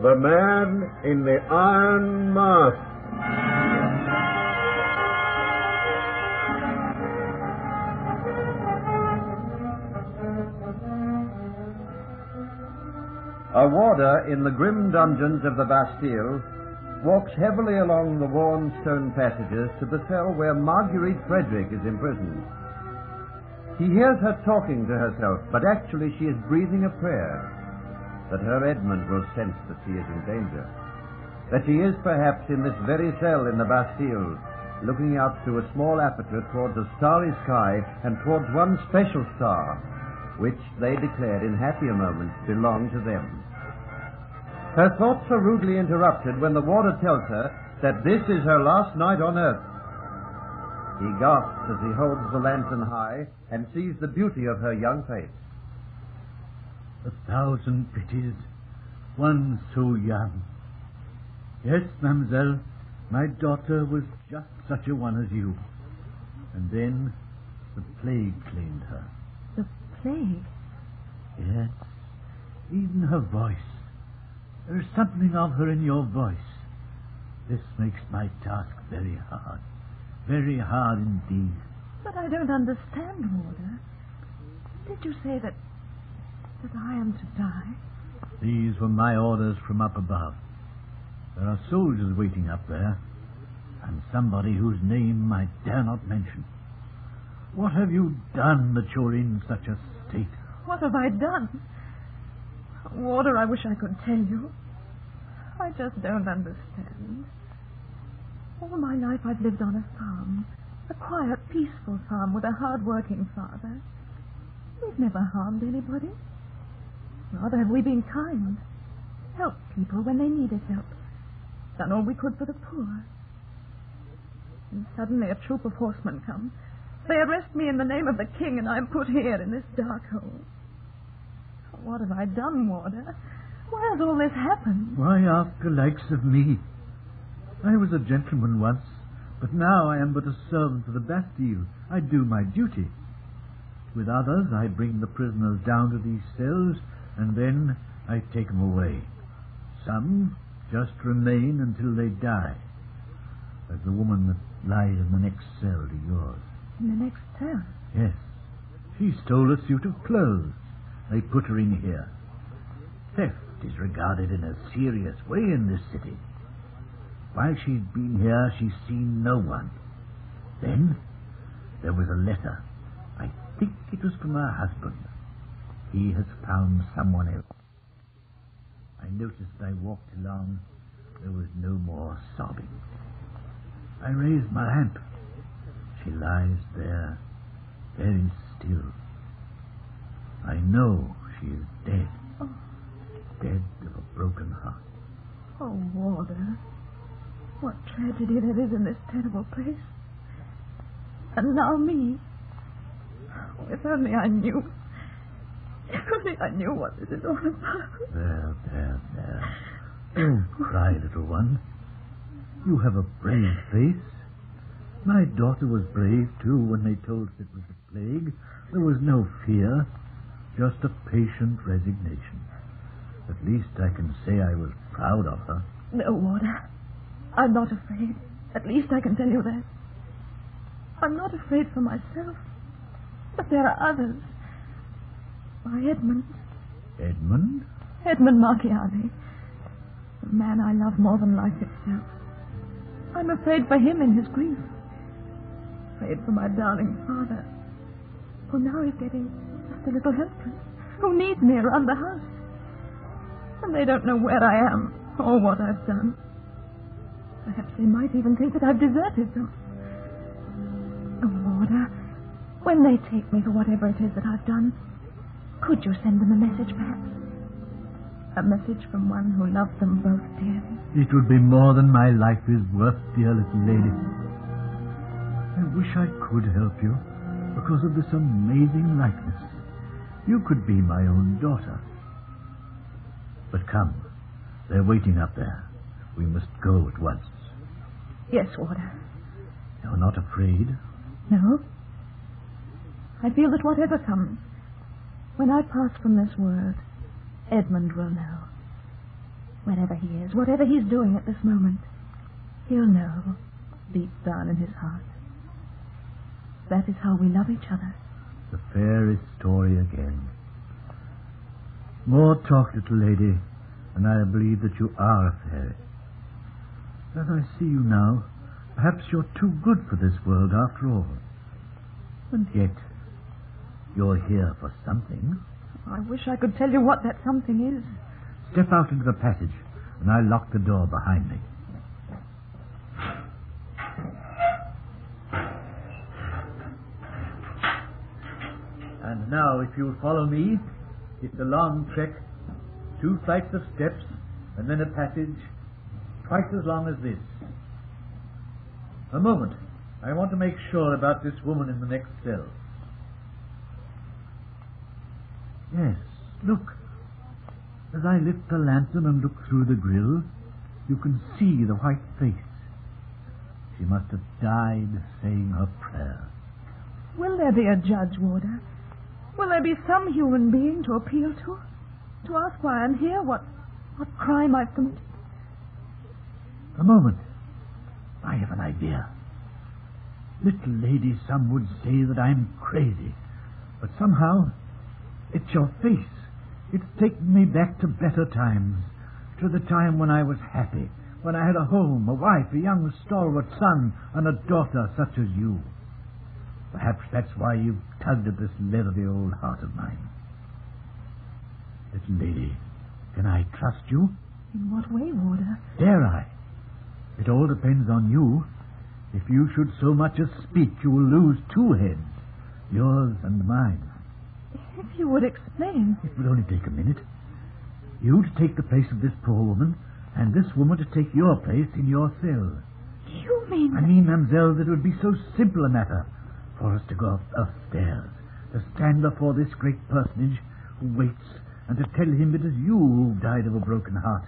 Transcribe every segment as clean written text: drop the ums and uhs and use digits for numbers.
The Man in the Iron Mask. A warder in the grim dungeons of the Bastille walks heavily along the worn stone passages to the cell where Marguerite Frederick is imprisoned. He hears her talking to herself, but actually she is breathing a prayer that her Edmund will sense that she is in danger, that she is perhaps in this very cell in the Bastille, looking out through a small aperture towards a starry sky and towards one special star, which they declared in happier moments belonged to them. Her thoughts are rudely interrupted when the warder tells her that this is her last night on earth. He gasps as he holds the lantern high and sees the beauty of her young face. 1,000 pities, one so young. Yes, mademoiselle, my daughter was just such a one as you. And then the plague claimed her. The plague? Yes, even her voice. There is something of her in your voice. This makes my task very hard indeed. But I don't understand, warder. Did you say that I am to die? These were my orders from up above. There are soldiers waiting up there, and somebody whose name I dare not mention. What have you done that you're in such a state? What have I done? Warder, I wish I could tell you. I just don't understand. All my life I've lived on a farm, a quiet, peaceful farm with a hard-working father. We've never harmed anybody. Rather have we been kind, helped people when they needed help, done all we could for the poor. And suddenly a troop of horsemen come. They arrest me in the name of the king, and I'm put here in this dark hole. What have I done, warder? Why has all this happened? Why ask the likes of me? I was a gentleman once, but now I am but a servant to the Bastille. I do my duty. With others, I bring the prisoners down to these cells, and then I take them away. Some just remain until they die, like the woman that lies in the next cell to yours. In the next cell? Yes. She stole a suit of clothes. They put her in here. Theft is regarded in a serious way in this city. While she's been here, she's seen no one. Then there was a letter. I think it was from her husband. He has found someone else. I noticed I walked along. There was no more sobbing. I raised my lamp. She lies there, very still. I know she is dead. Oh. Dead of a broken heart. Oh, warder. What tragedy there is in this terrible place. And now me. Oh, if only I knew. If only I knew what this is all about. There. Don't cry, little one. You have a brave face. My daughter was brave, too, when they told us it was the plague. There was no fear, just a patient resignation. At least I can say I was proud of her. No, warder. I'm not afraid. At least I can tell you that. I'm not afraid for myself. But there are others. My Edmund. Edmund? Edmund Marchiali. The man I love more than life itself. I'm afraid for him in his grief. Afraid for my darling father. Who now is getting just a little helpless. Who needs me around the house. And they don't know where I am or what I've done. Perhaps they might even think that I've deserted them. Oh, warder, when they take me for whatever it is that I've done, could you send them a message, perhaps? A message from one who loved them both dearly. It would be more than my life is worth, dear little lady. I wish I could help you because of this amazing likeness. You could be my own daughter. But come, they're waiting up there. We must go at once. Yes, warder. You're not afraid? No. I feel that whatever comes, when I pass from this world, Edmund will know. Wherever he is, whatever he's doing at this moment, he'll know, deep down in his heart. That is how we love each other. The fairest story again. More talk, little lady, and I believe that you are a fairy. As I see you now, perhaps you're too good for this world after all. And yet, you're here for something. I wish I could tell you what that something is. Step out into the passage, and I'll lock the door behind me. And now, if you'll follow me, it's a long trek, 2 flights of steps, and then a passage twice as long as this. A moment. I want to make sure about this woman in the next cell. Yes, look. As I lift the lantern and look through the grill, you can see the white face. She must have died saying her prayer. Will there be a judge, Warder? Will there be some human being to appeal to? To ask why I'm here? What crime I've committed? A moment. I have an idea. Little lady, some would say that I'm crazy. But somehow, it's your face. It's taken me back to better times. To the time when I was happy. When I had a home, a wife, a young stalwart son, and a daughter such as you. Perhaps that's why you've tugged at this leathery old heart of mine. Little lady, can I trust you? In what way, Warder? Dare I? It all depends on you. If you should so much as speak, you will lose 2 heads, yours and mine. If you would explain. It would only take a minute. You to take the place of this poor woman, and this woman to take your place in your cell. You mean... I mean, mademoiselle, that it would be so simple a matter for us to go upstairs, to stand before this great personage who waits, and to tell him it is you who died of a broken heart,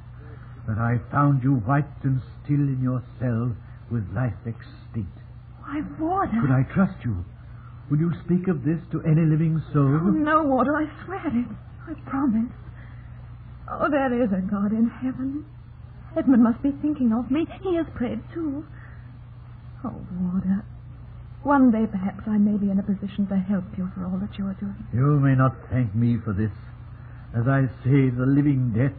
that I found you white and still in your cell with life extinct. Why, Warder... Could I trust you? Will you speak of this to any living soul? Oh, no, Warder, I swear it. I promise. Oh, there is a God in heaven. Edmund must be thinking of me. He has prayed, too. Oh, Warder, one day perhaps I may be in a position to help you for all that you are doing. You may not thank me for this. As I say, the living death.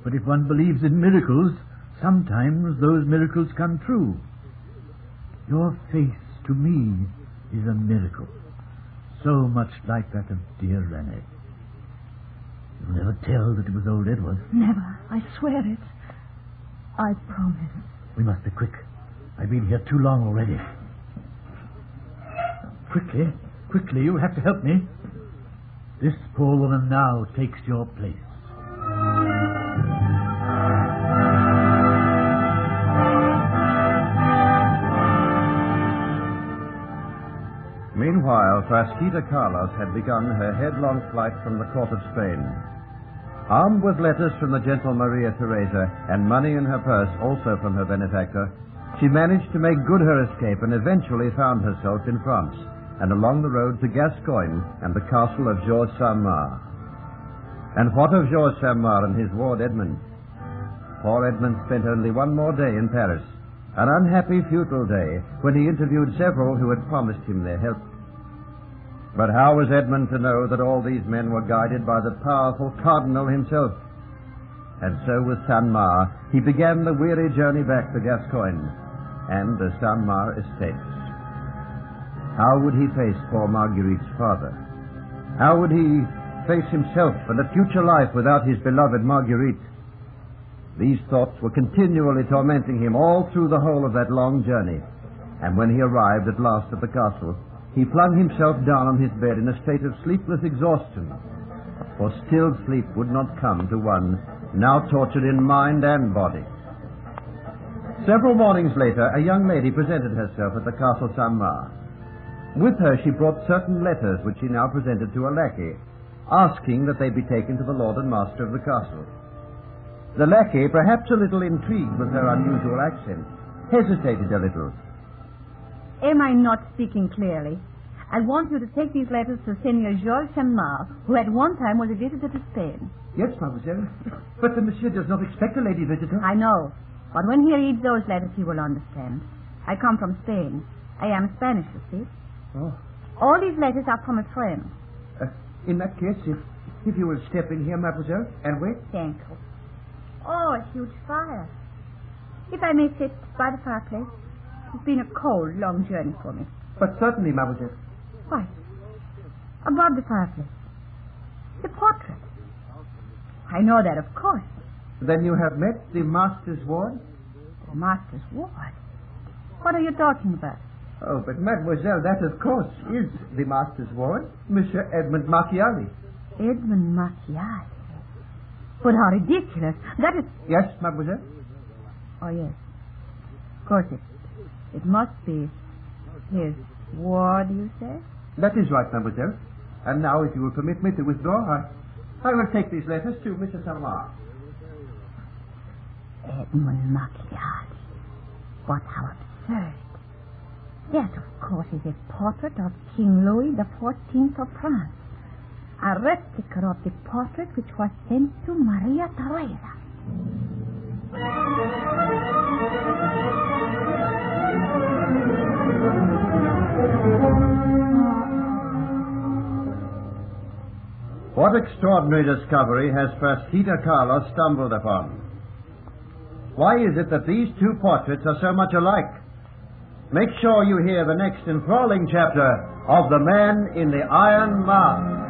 But if one believes in miracles, sometimes those miracles come true. Your face, to me, is a miracle. So much like that of dear Renee. You'll never tell that it was old Edward. Never. I swear it. I promise. We must be quick. I've been here too long already. Quickly, you'll have to help me. This poor woman now takes your place. Meanwhile, Frasquita Carlos had begun her headlong flight from the court of Spain. Armed with letters from the gentle Maria Teresa and money in her purse, also from her benefactor, she managed to make good her escape and eventually found herself in France and along the road to Gascogne and the castle of Georges Saint-Mars. And what of Georges Saint-Mars and his ward Edmund? Poor Edmund spent only one more day in Paris, an unhappy, futile day, when he interviewed several who had promised him their help. But how was Edmund to know that all these men were guided by the powerful Cardinal himself? And so with Saint-Mars, he began the weary journey back to Gascogne and the Saint-Mars estates. How would he face poor Marguerite's father? How would he face himself and a future life without his beloved Marguerite? These thoughts were continually tormenting him all through the whole of that long journey. And when he arrived at last at the castle, he flung himself down on his bed in a state of sleepless exhaustion. For still sleep would not come to one now tortured in mind and body. Several mornings later, a young lady presented herself at the Castle Saint-Mars. With her she brought certain letters which she now presented to a lackey, asking that they be taken to the lord and master of the castle. The lackey, perhaps a little intrigued with her unusual accent, hesitated a little. Am I not speaking clearly? I want you to take these letters to Senor Georges Chamar, who at one time was a visitor to Spain. Yes, mademoiselle. But the monsieur does not expect a lady visitor. I know. But when he reads those letters, he will understand. I come from Spain. I am Spanish, you see. Oh. All these letters are from a friend. In that case, if you will step in here, mademoiselle, and wait. Thank you. Oh, a huge fire. If I may sit by the fireplace. It's been a cold, long journey for me. But certainly, mademoiselle. Why? Above the fireplace. The portrait. I know that, of course. Then you have met the master's ward? The master's ward? What are you talking about? Oh, but mademoiselle, that, of course, is the master's ward. Monsieur Edmund Macchiali. Edmund Macchiali? But how ridiculous. That is... Yes, mademoiselle? Oh, yes. Of course, it must be his ward, you say? That is right, mademoiselle. And now, if you will permit me to withdraw, I will take these letters to Mr. Salmar. Edmund Macchiali. But how absurd. That, of course, is a portrait of King Louis XIV of France. A replica of the portrait which was sent to Maria Theresa. What extraordinary discovery has Frasquita Carlos stumbled upon? Why is it that these two portraits are so much alike? Make sure you hear the next enthralling chapter of The Man in the Iron Mask.